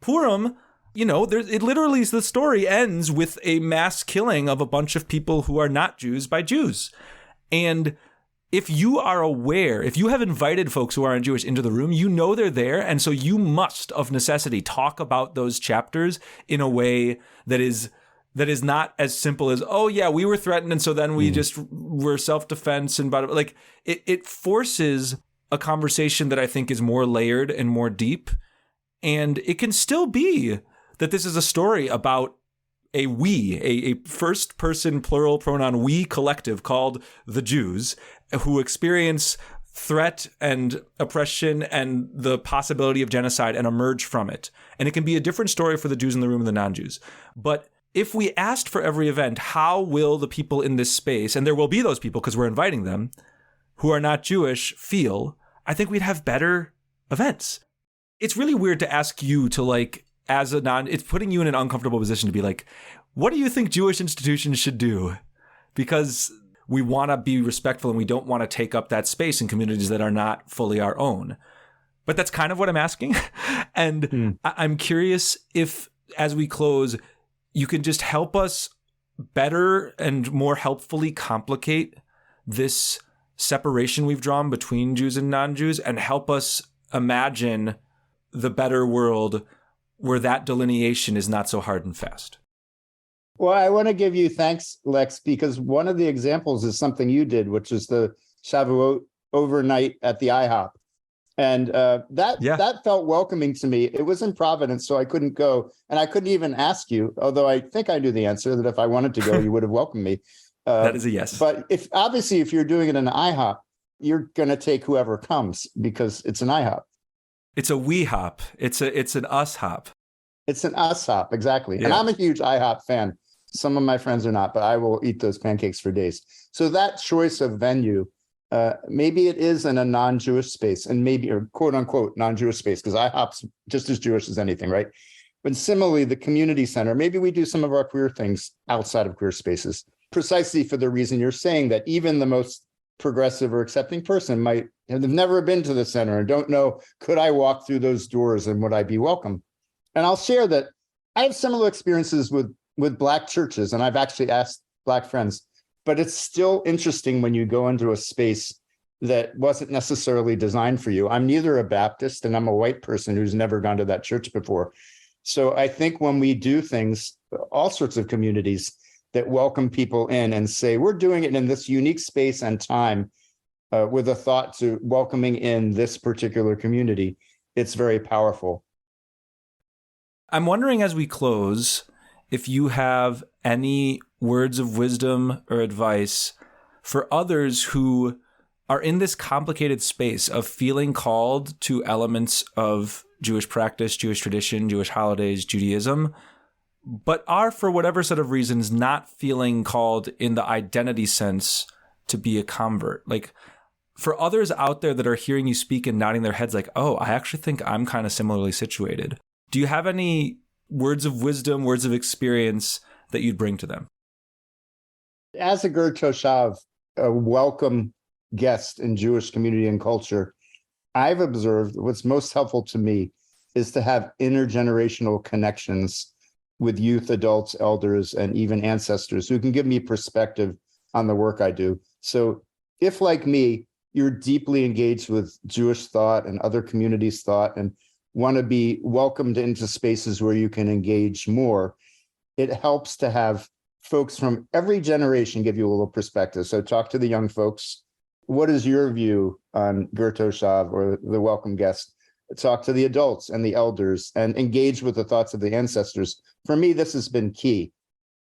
Purim, it literally, the story ends with a mass killing of a bunch of people who are not Jews by Jews. And if you are aware, if you have invited folks who aren't Jewish into the room, they're there. And so you must, of necessity, talk about those chapters in a way that is not as simple as, oh, yeah, we were threatened. And so then we just were self-defense. And like it forces a conversation that I think is more layered and more deep. And it can still be that this is a story about a first person plural pronoun we collective called the Jews who experience threat and oppression and the possibility of genocide and emerge from it. And it can be a different story for the Jews in the room and the non-Jews. But if we asked for every event, how will the people in this space, and there will be those people because we're inviting them, who are not Jewish feel, I think we'd have better events. It's really weird to ask you to it's putting you in an uncomfortable position to be like, what do you think Jewish institutions should do? Because we want to be respectful and we don't want to take up that space in communities that are not fully our own. But that's kind of what I'm asking. And I'm curious if, as we close, you can just help us better and more helpfully complicate this separation we've drawn between Jews and non-Jews and help us imagine the better world where that delineation is not so hard and fast. Well, I want to give you thanks, Lex, because one of the examples is something you did, which is the Shavuot overnight at the IHOP. And that felt welcoming to me. It was in Providence, so I couldn't go. And I couldn't even ask you, although I think I knew the answer, that if I wanted to go, you would have welcomed me. That is a yes. But if you're doing it in an IHOP, you're going to take whoever comes because it's an IHOP. It's a we hop. It's an us hop. It's an us hop, exactly. Yeah. And I'm a huge IHOP fan. Some of my friends are not, but I will eat those pancakes for days. So that choice of venue, maybe it is in a non-Jewish space, and maybe, or quote unquote, non-Jewish space, because IHOP's just as Jewish as anything, right? But similarly, the community center, maybe we do some of our queer things outside of queer spaces, precisely for the reason you're saying, that even the most progressive or accepting person might have never been to the center and don't know, could I walk through those doors and would I be welcome? And I'll share that I have similar experiences with Black churches, and I've actually asked Black friends, but it's still interesting when you go into a space that wasn't necessarily designed for you. I'm neither a Baptist and I'm a white person who's never gone to that church before. So I think when we do things, all sorts of communities that welcome people in and say, we're doing it in this unique space and time with a thought to welcoming in this particular community, it's very powerful. I'm wondering as we close, if you have any words of wisdom or advice for others who are in this complicated space of feeling called to elements of Jewish practice, Jewish tradition, Jewish holidays, Judaism, but are, for whatever set of reasons, not feeling called in the identity sense to be a convert. Like, for others out there that are hearing you speak and nodding their heads like, oh, I actually think I'm kind of similarly situated. Do you have any words of wisdom, words of experience that you'd bring to them? As a Ger Toshav, a welcome guest in Jewish community and culture, I've observed what's most helpful to me is to have intergenerational connections with youth, adults, elders, and even ancestors who can give me perspective on the work I do. So if, like me, you're deeply engaged with Jewish thought and other communities' thought and want to be welcomed into spaces where you can engage more, it helps to have folks from every generation give you a little perspective. So talk to the young folks. What is your view on Ger Toshav or the welcome guest? Talk to the adults and the elders and engage with the thoughts of the ancestors. For me, this has been key.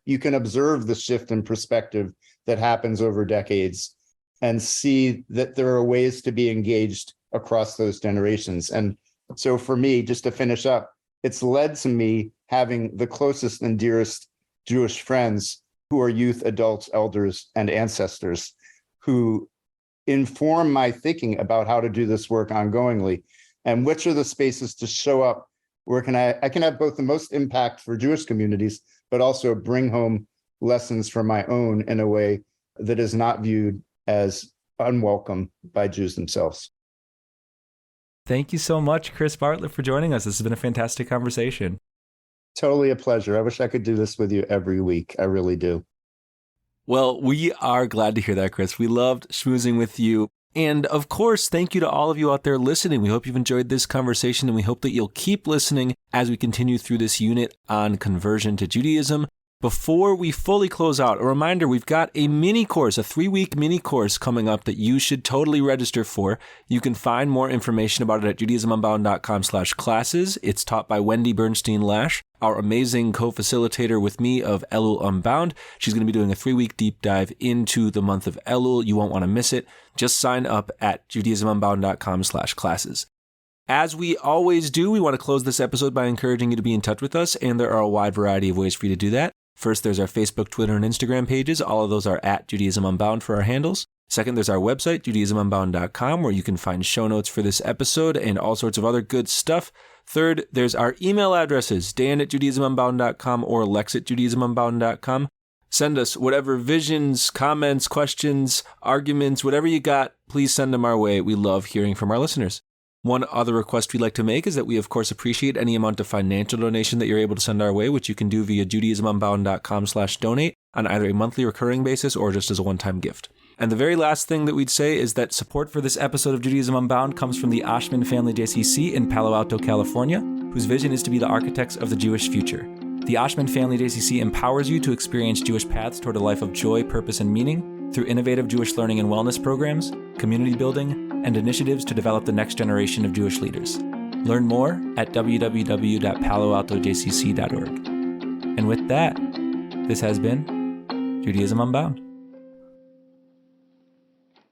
You can observe the shift in perspective that happens over decades and see that there are ways to be engaged across those generations. And so for me, just to finish up, it's led to me having the closest and dearest Jewish friends who are youth, adults, elders, and ancestors who inform my thinking about how to do this work ongoingly, and which are the spaces to show up where I can have both the most impact for Jewish communities, but also bring home lessons from my own in a way that is not viewed as unwelcome by Jews themselves. Thank you so much, Chris Bartlett, for joining us. This has been a fantastic conversation. Totally a pleasure. I wish I could do this with you every week. I really do. Well, we are glad to hear that, Chris. We loved schmoozing with you. And of course, thank you to all of you out there listening. We hope you've enjoyed this conversation, and we hope that you'll keep listening as we continue through this unit on conversion to Judaism. Before we fully close out, a reminder, we've got a mini course, a 3-week mini course coming up that you should totally register for. You can find more information about it at judaismunbound.com/classes. It's taught by Wendy Bernstein-Lash, our amazing co-facilitator with me of Elul Unbound. She's going to be doing a 3-week deep dive into the month of Elul. You won't want to miss it. Just sign up at judaismunbound.com/classes. As we always do, we want to close this episode by encouraging you to be in touch with us, and there are a wide variety of ways for you to do that. First, there's our Facebook, Twitter, and Instagram pages. All of those are at Judaism Unbound for our handles. Second, there's our website, judaismunbound.com, where you can find show notes for this episode and all sorts of other good stuff. Third, there's our email addresses, dan@judaismunbound.com or lex@judaismunbound.com. Send us whatever visions, comments, questions, arguments, whatever you got, please send them our way. We love hearing from our listeners. One other request we'd like to make is that we, of course, appreciate any amount of financial donation that you're able to send our way, which you can do via judaismunbound.com/donate on either a monthly recurring basis or just as a one-time gift. And the very last thing that we'd say is that support for this episode of Judaism Unbound comes from the Ashman Family JCC in Palo Alto, California, whose vision is to be the architects of the Jewish future. The Ashman Family JCC empowers you to experience Jewish paths toward a life of joy, purpose, and meaning through innovative Jewish learning and wellness programs, community building, and initiatives to develop the next generation of Jewish leaders. Learn more at www.paloaltojcc.org. And with that, this has been Judaism Unbound.